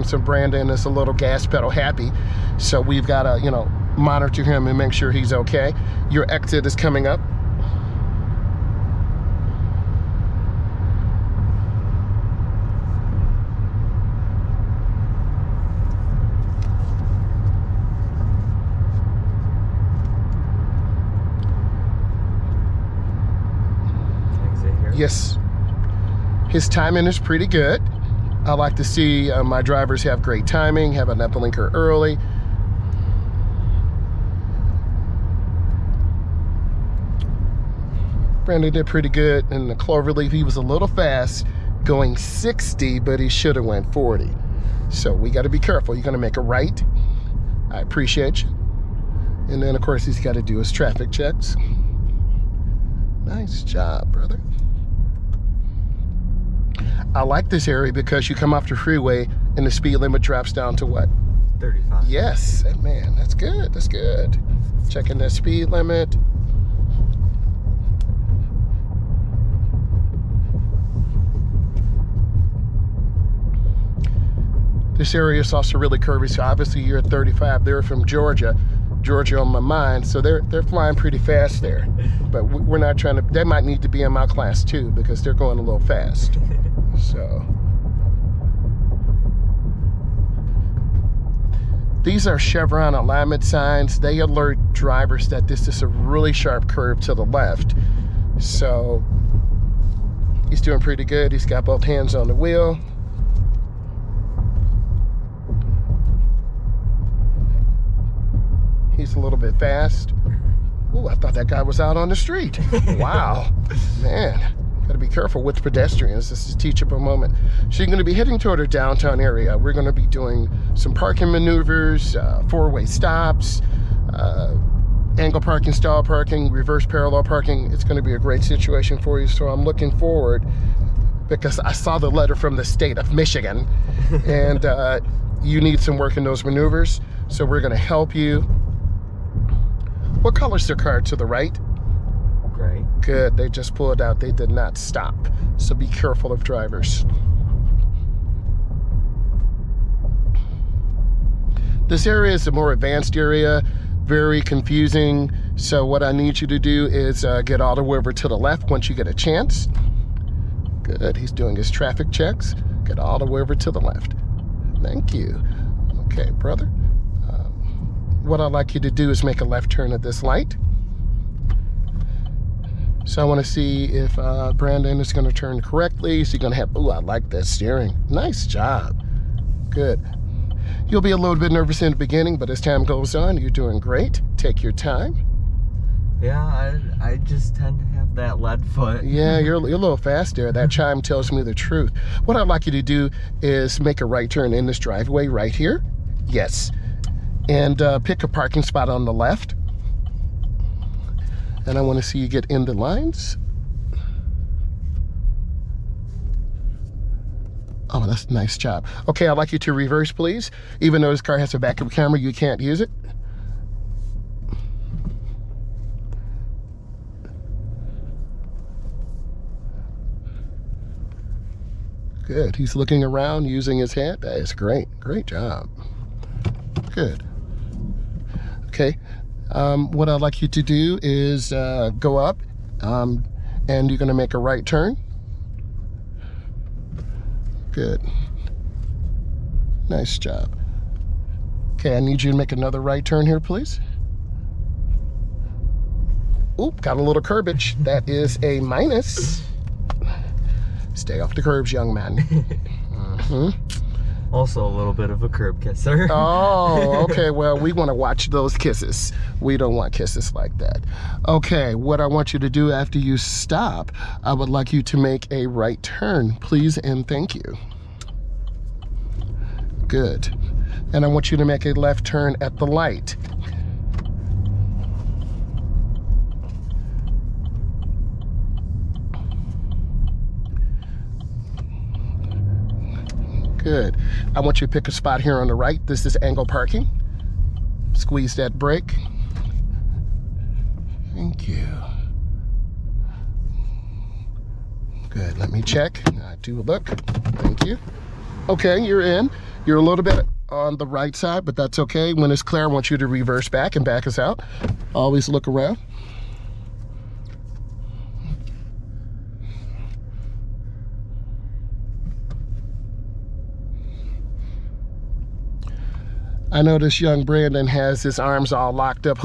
So Brandon is a little gas pedal happy, so we've got to, monitor him and make sure he's okay. Your exit is coming up. Exit here. Yes, his timing is pretty good. I like to see my drivers have great timing, have an up-blinker early. Brandon did pretty good in the cloverleaf. He was a little fast going 60, but he should have went 40. So we got to be careful. You're going to make a right. I appreciate you. And then, of course, he's got to do his traffic checks. Nice job, brother. I like this area because you come off the freeway and the speed limit drops down to what? 35. Yes, man, that's good, that's good. Checking that speed limit. This area is also really curvy, so obviously you're at 35. They're from Georgia on my mind, so they're flying pretty fast there. But we're not trying to, they might need to be in my class too because they're going a little fast. So these are Chevron alignment signs. They alert drivers that this is a really sharp curve to the left. So he's doing pretty good. He's got both hands on the wheel. He's a little bit fast. Ooh, I thought that guy was out on the street. Wow, man. Gotta be careful with pedestrians. This is a teachable moment. So you're gonna be heading toward a downtown area. We're gonna be doing some parking maneuvers, four-way stops, angle parking, stall parking, reverse parallel parking. It's gonna be a great situation for you. So I'm looking forward because I saw the letter from the state of Michigan and you need some work in those maneuvers. So we're gonna help you. What color's their car to the right? Gray. Good, they just pulled out. They did not stop. So be careful of drivers. This area is a more advanced area, very confusing. So what I need you to do is get all the way over to the left once you get a chance. Good, he's doing his traffic checks. Get all the way over to the left. Thank you. Okay, brother. What I'd like you to do is make a left turn at this light. So I want to see if Brandon is going to turn correctly. So you're going to have, ooh, I like that steering. Nice job. Good. You'll be a little bit nervous in the beginning, but as time goes on, you're doing great. Take your time. Yeah, I just tend to have that lead foot. Yeah, you're a little fast there. That chime tells me the truth. What I'd like you to do is make a right turn in this driveway right here. Yes. And pick a parking spot on the left. And I want to see you get in the lines. Oh, that's a nice job. Okay, I'd like you to reverse, please. Even though this car has a backup camera, you can't use it. Good, he's looking around using his head. That is great, great job. Good. Okay, what I'd like you to do is go up and you're gonna make a right turn. Good. Nice job. Okay, I need you to make another right turn here, please. Oop, got a little curbage. That is a minus. Stay off the curbs, young man. Also a little bit of a curb kisser. Oh, okay. Well, we want to watch those kisses. We don't want kisses like that. Okay, what I want you to do after you stop, I would like you to make a right turn, please, and thank you. Good. And I want you to make a left turn at the light. Good. I want you to pick a spot here on the right. This is angle parking. Squeeze that brake. Thank you. Good, let me check. I do look. Thank you. Okay, you're in. You're a little bit on the right side, but that's okay. When it's clear, I want you to reverse back and back us out. Always look around. I notice young Brandon has his arms all locked up.